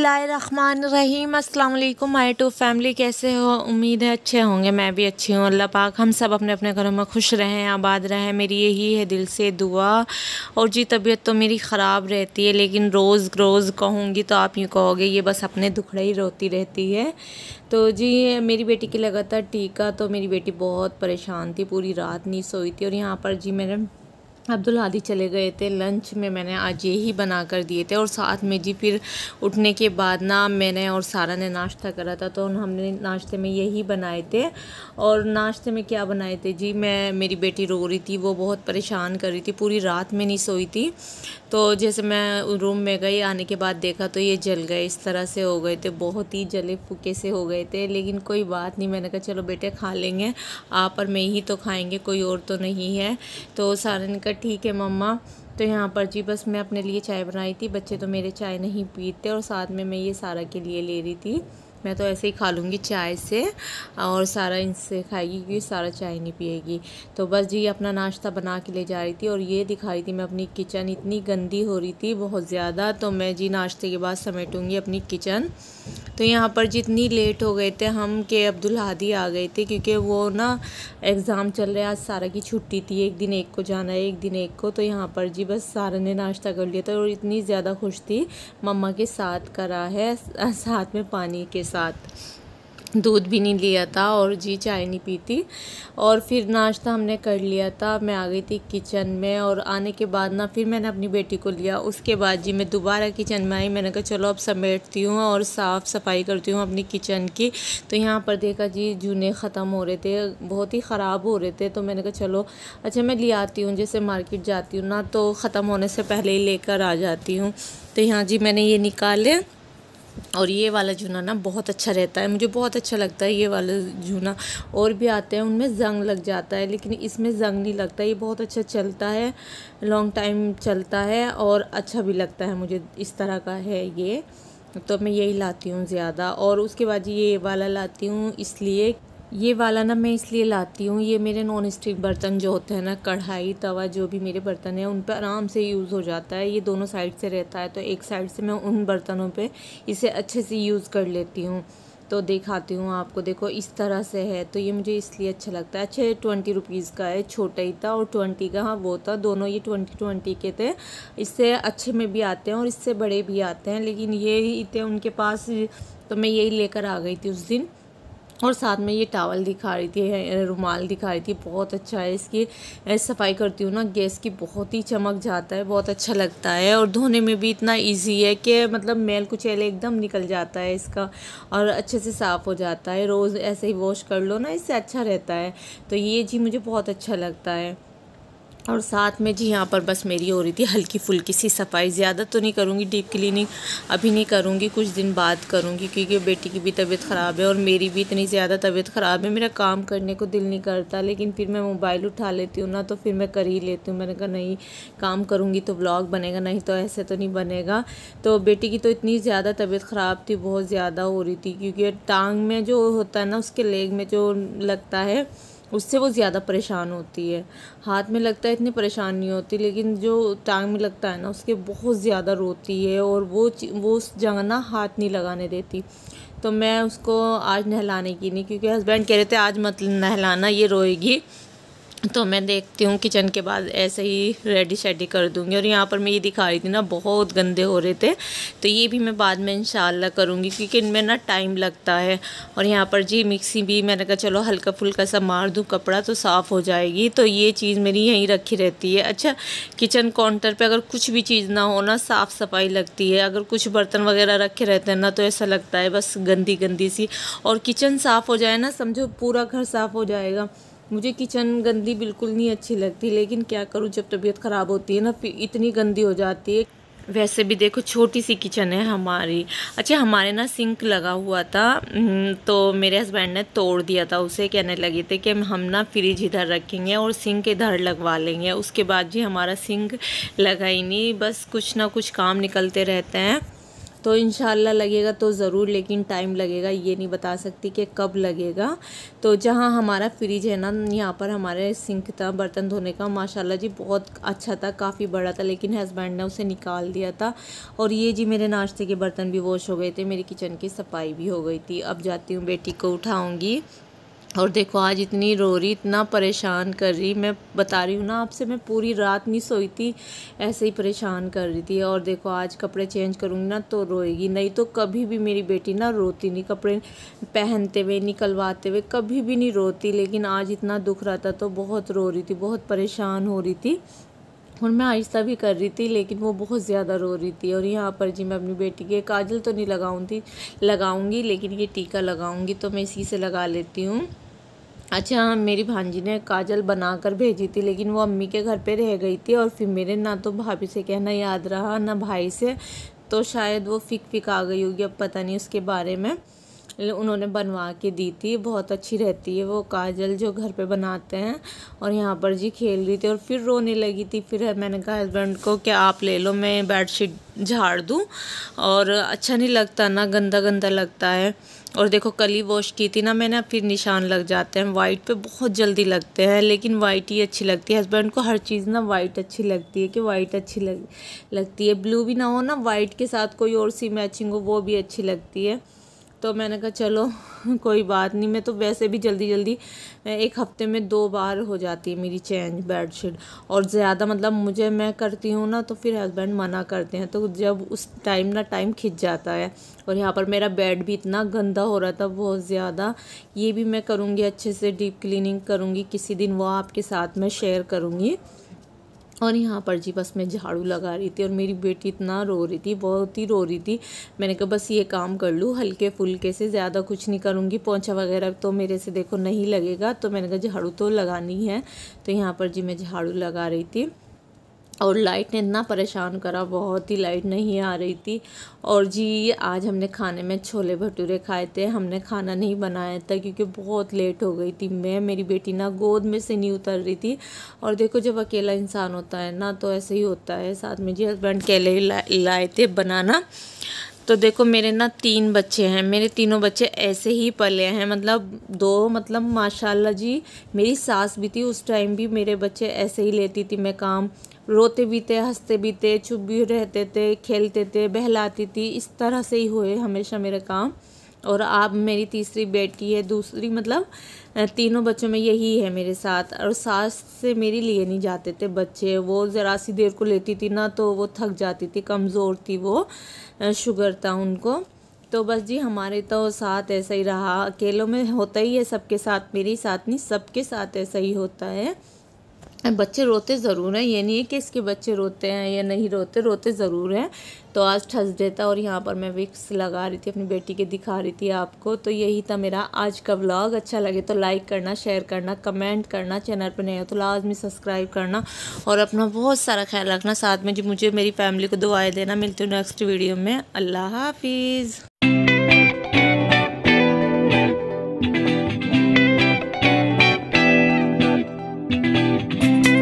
बिस्मिल्लाहिर्रहमानिर्रहीम। अस्सलाम वालेकुम माय टू फैमिली, कैसे हो? उम्मीद है अच्छे होंगे। मैं भी अच्छी हूँ। अल्लाह पाक हम सब अपने अपने घरों में खुश रहें, आबाद रहें, मेरी यही है दिल से दुआ। और जी तबीयत तो मेरी ख़राब रहती है, लेकिन रोज़ रोज़ कहूँगी तो आप यूँ कहोगे ये बस अपने दुखड़े ही रोती रहती है। तो जी मेरी बेटी की लगातार टीका, तो मेरी बेटी बहुत परेशान थी, पूरी रात नहीं सोई थी। और यहाँ पर जी मेरे अब्दुल हादी चले गए थे, लंच में मैंने आज यही बना कर दिए थे। और साथ में जी फिर उठने के बाद ना मैंने और सारा ने नाश्ता करा था, तो हमने नाश्ते में यही बनाए थे। और नाश्ते में क्या बनाए थे जी, मेरी बेटी रो रही थी, वो बहुत परेशान कर रही थी, पूरी रात में नहीं सोई थी। तो जैसे मैं रूम में गई, आने के बाद देखा तो ये जल गए, इस तरह से हो गए थे, बहुत ही जले फूके से हो गए थे। लेकिन कोई बात नहीं, मैंने कहा चलो बेटे खा लेंगे, आप और मैं ही तो खाएंगे, कोई और तो नहीं है। तो सारा ने कहा ठीक है मम्मा। तो यहाँ पर जी बस मैं अपने लिए चाय बनाई थी, बच्चे तो मेरे चाय नहीं पीते, और साथ में मैं ये सारा के लिए ले रही थी। मैं तो ऐसे ही खा लूँगी चाय से, और सारा इनसे खाएगी क्योंकि सारा चाय नहीं पिएगी। तो बस जी अपना नाश्ता बना के ले जा रही थी, और ये दिखा रही थी मैं अपनी किचन, इतनी गंदी हो रही थी बहुत ज़्यादा। तो मैं जी नाश्ते के बाद समेटूँगी अपनी किचन। तो यहाँ पर जितनी लेट हो गए थे हम कि अब्दुल हादी आ गए थे, क्योंकि वो ना एग्ज़ाम चल रहे, आज सारा की छुट्टी थी, एक दिन एक को जाना है, एक दिन एक को। तो यहाँ पर जी बस सारा ने नाश्ता कर लिया था, और इतनी ज़्यादा खुश थी, मम्मा के साथ करा है, साथ में पानी के साथ, दूध भी नहीं लिया था, और जी चाय नहीं पी थी। और फिर नाश्ता हमने कर लिया था, मैं आ गई थी किचन में। और आने के बाद ना फिर मैंने अपनी बेटी को लिया, उसके बाद जी मैं दोबारा किचन में आई। मैंने कहा चलो अब समेटती हूँ और साफ़ सफाई करती हूँ अपनी किचन की। तो यहाँ पर देखा जी जूने ख़त्म हो रहे थे, बहुत ही ख़राब हो रहे थे। तो मैंने कहा चलो अच्छा मैं ले आती हूँ, जैसे मार्केट जाती हूँ ना तो ख़त्म होने से पहले ही लेकर आ जाती हूँ। तो यहाँ जी मैंने ये निकाले, और ये वाला जूना ना बहुत अच्छा रहता है, मुझे बहुत अच्छा लगता है ये वाला जूना। और भी आते हैं उनमें ज़ंग लग जाता है, लेकिन इसमें ज़ंग नहीं लगता, ये बहुत अच्छा चलता है, लॉन्ग टाइम चलता है, और अच्छा भी लगता है मुझे, इस तरह का है ये। तो मैं यही लाती हूँ ज़्यादा। और उसके बाद ये वाला लाती हूँ, इसलिए ये वाला ना मैं इसलिए लाती हूँ, ये मेरे नॉन स्टिक बर्तन जो होते हैं ना, कढ़ाई तवा जो भी मेरे बर्तन हैं उन पर आराम से यूज़ हो जाता है। ये दोनों साइड से रहता है, तो एक साइड से मैं उन बर्तनों पे इसे अच्छे से यूज़ कर लेती हूँ। तो दिखाती हूँ आपको, देखो इस तरह से है। तो ये मुझे इसलिए अच्छा लगता है। अच्छे 20 रुपीज़ का है, छोटा ही था, और 20 का हाँ वो था, दोनों ये 20 के थे। इससे अच्छे में भी आते हैं और इससे बड़े भी आते हैं, लेकिन ये ही थे उनके पास, तो मैं यही लेकर आ गई थी उस दिन। और साथ में ये टॉवल दिखा रही थी, रुमाल दिखा रही थी, बहुत अच्छा है। इसकी सफाई करती हूँ ना गैस की, बहुत ही चमक जाता है, बहुत अच्छा लगता है। और धोने में भी इतना इजी है कि मतलब मैल कुचैल एकदम निकल जाता है इसका, और अच्छे से साफ़ हो जाता है। रोज़ ऐसे ही वॉश कर लो ना, इससे अच्छा रहता है। तो ये जी मुझे बहुत अच्छा लगता है। और साथ में जी यहाँ पर बस मेरी हो रही थी हल्की फुल्की सी सफाई, ज़्यादा तो नहीं करूँगी, डीप क्लीनिंग अभी नहीं करूँगी, कुछ दिन बाद करूँगी, क्योंकि बेटी की भी तबीयत ख़राब है और मेरी भी इतनी ज़्यादा तबीयत ख़राब है, मेरा काम करने को दिल नहीं करता। लेकिन फिर मैं मोबाइल उठा लेती हूँ ना, तो फिर मैं कर ही लेती हूँ। मैंने कहा नहीं, काम करूँगी तो व्लॉग बनेगा, नहीं तो ऐसे तो नहीं बनेगा। तो बेटी की तो इतनी ज़्यादा तबीयत ख़राब थी, बहुत ज़्यादा हो रही थी, क्योंकि टांग में जो होता है ना, उसके लेग में जो लगता है, उससे वो ज़्यादा परेशान होती है। हाथ में लगता है इतनी परेशान नहीं होती, लेकिन जो टांग में लगता है ना, उसके बहुत ज़्यादा रोती है, और वो उस जगह ना हाथ नहीं लगाने देती। तो मैं उसको आज नहलाने की नहीं, क्योंकि हस्बैंड कह रहे थे आज मत नहलाना, ये रोएगी। तो मैं देखती हूँ किचन के बाद ऐसे ही रेडी शेडी कर दूँगी। और यहाँ पर मैं ये दिखा रही थी ना, बहुत गंदे हो रहे थे, तो ये भी मैं बाद में इंशाल्लाह करूँगी, क्योंकि इनमें ना टाइम लगता है। और यहाँ पर जी मिक्सी भी मैंने कहा चलो हल्का फुल्का सा मार दूँ कपड़ा तो साफ़ हो जाएगी। तो ये चीज़ मेरी यहीं रखी रहती है। अच्छा, किचन काउंटर पर अगर कुछ भी चीज़ ना हो ना, साफ़ सफाई लगती है। अगर कुछ बर्तन वगैरह रखे रहते हैं ना, तो ऐसा लगता है बस गंदी गंदी सी। और किचन साफ़ हो जाए ना, समझो पूरा घर साफ़ हो जाएगा। मुझे किचन गंदी बिल्कुल नहीं अच्छी लगती, लेकिन क्या करूँ, जब तबीयत ख़राब होती है ना, फिर इतनी गंदी हो जाती है। वैसे भी देखो छोटी सी किचन है हमारी। अच्छा, हमारे ना सिंक लगा हुआ था, तो मेरे हस्बैंड ने तोड़ दिया था उसे, कहने लगे थे कि हम ना फ्रिज इधर रखेंगे और सिंक इधर लगवा लेंगे। उसके बाद जी हमारा सिंक लगा ही नहीं, बस कुछ ना कुछ काम निकलते रहते हैं। तो इंशाल्लाह लगेगा तो ज़रूर, लेकिन टाइम लगेगा, ये नहीं बता सकती कि कब लगेगा। तो जहाँ हमारा फ्रिज है ना, यहाँ पर हमारे सिंक था बर्तन धोने का, माशाल्लाह जी बहुत अच्छा था, काफ़ी बड़ा था, लेकिन हस्बैंड ने उसे निकाल दिया था। और ये जी मेरे नाश्ते के बर्तन भी वॉश हो गए थे, मेरी किचन की सफाई भी हो गई थी। अब जाती हूँ बेटी को उठाऊँगी। और देखो आज इतनी रो रही, इतना परेशान कर रही, मैं बता रही हूँ ना आपसे, मैं पूरी रात नहीं सोई थी, ऐसे ही परेशान कर रही थी। और देखो आज कपड़े चेंज करूँगी ना तो रोएगी, नहीं तो कभी भी मेरी बेटी ना रोती नहीं, कपड़े पहनते हुए निकलवाते हुए कभी भी नहीं रोती, लेकिन आज इतना दुख रहा था तो बहुत रो रही थी, बहुत परेशान हो रही थी। और मैं आहिस्ता भी कर रही थी, लेकिन वो बहुत ज़्यादा रो रही थी। और यहाँ पर जी मैं अपनी बेटी के काजल तो नहीं लगाऊंगी, लेकिन ये टीका लगाऊंगी, तो मैं इसी से लगा लेती हूँ। अच्छा, मेरी भांजी ने काजल बना कर भेजी थी, लेकिन वो अम्मी के घर पे रह गई थी, और फिर मेरे ना तो भाभी से कहना याद रहा ना भाई से, तो शायद वो फिक आ गई होगी, अब पता नहीं उसके बारे में। उन्होंने बनवा के दी थी, बहुत अच्छी रहती है वो काजल जो घर पे बनाते हैं। और यहाँ पर जी खेल रही थी और फिर रोने लगी थी। फिर मैंने कहा हस्बैंड को कि आप ले लो, मैं बेडशीट झाड़ दूँ, और अच्छा नहीं लगता ना, गंदा गंदा लगता है। और देखो कल ही वॉश की थी ना मैंने, फिर निशान लग जाते हैं वाइट पे, बहुत जल्दी लगते हैं, लेकिन वाइट ही अच्छी लगती है। हस्बैंड को हर चीज़ ना वाइट अच्छी लगती है, कि वाइट अच्छी लगती है, ब्लू भी ना हो ना, वाइट के साथ कोई और सी मैचिंग हो वो भी अच्छी लगती है। तो मैंने कहा चलो कोई बात नहीं, मैं तो वैसे भी जल्दी जल्दी एक हफ्ते में 2 बार हो जाती है मेरी चेंज बेडशीट, और ज़्यादा मतलब मैं करती हूँ ना तो फिर हस्बैंड मना करते हैं, तो जब उस टाइम खिंच जाता है। और यहाँ पर मेरा बेड भी इतना गंदा हो रहा था बहुत ज़्यादा, ये भी मैं करूँगी, अच्छे से डीप क्लीनिंग करूँगी किसी दिन, वो आपके साथ मैं शेयर करूँगी। और यहाँ पर जी बस मैं झाड़ू लगा रही थी, और मेरी बेटी इतना रो रही थी, बहुत ही रो रही थी। मैंने कहा बस ये काम कर लूँ हल्के फुल्के से, ज़्यादा कुछ नहीं करूँगी, पोंछा वगैरह तो मेरे से देखो नहीं लगेगा, तो मैंने कहा झाड़ू तो लगानी है। तो यहाँ पर जी मैं झाड़ू लगा रही थी, और लाइट ने इतना परेशान करा, बहुत ही लाइट नहीं आ रही थी। और जी आज हमने खाने में छोले भटूरे खाए थे, हमने खाना नहीं बनाया था क्योंकि बहुत लेट हो गई थी। मेरी बेटी ना गोद में से नहीं उतर रही थी, और देखो जब अकेला इंसान होता है ना तो ऐसे ही होता है। साथ में जी हस्बैंड केले लाए थे बनाना। तो देखो मेरे ना 3 बच्चे हैं, मेरे तीनों बच्चे ऐसे ही पले हैं, मतलब माशाल्लाह जी। मेरी सास भी थी उस टाइम भी, मेरे बच्चे ऐसे ही लेती थी मैं काम, रोते भी थे, हंसते भी थे, चुप भी रहते थे, खेलते थे, बहलाती थी, इस तरह से ही हुए हमेशा मेरे काम। और अब मेरी तीसरी बेटी है, दूसरी मतलब तीनों बच्चों में यही है मेरे साथ। और सास से मेरी लिए नहीं जाते थे बच्चे, वो ज़रा सी देर को लेती थी ना तो वो थक जाती थी, कमज़ोर थी वो, शुगर था उनको। तो बस जी हमारे तो साथ ऐसा ही रहा, अकेलों में होता ही है सबके साथ, मेरे साथ नहीं सबके साथ ऐसा ही होता है। बच्चे रोते ज़रूर हैं, ये नहीं है कि इसके बच्चे रोते हैं या नहीं रोते, रोते ज़रूर हैं। तो आज थर्सडे था, और यहाँ पर मैं विक्स लगा रही थी अपनी बेटी के, दिखा रही थी आपको। तो यही था मेरा आज का व्लॉग। अच्छा लगे तो लाइक करना, शेयर करना, कमेंट करना, चैनल पर नए हो तो लाजमी सब्सक्राइब करना, और अपना बहुत सारा ख्याल रखना। साथ में जी मुझे मेरी फैमिली को दुआएं देना। मिलती हूँ नेक्स्ट वीडियो में। अल्लाह हाफिज़।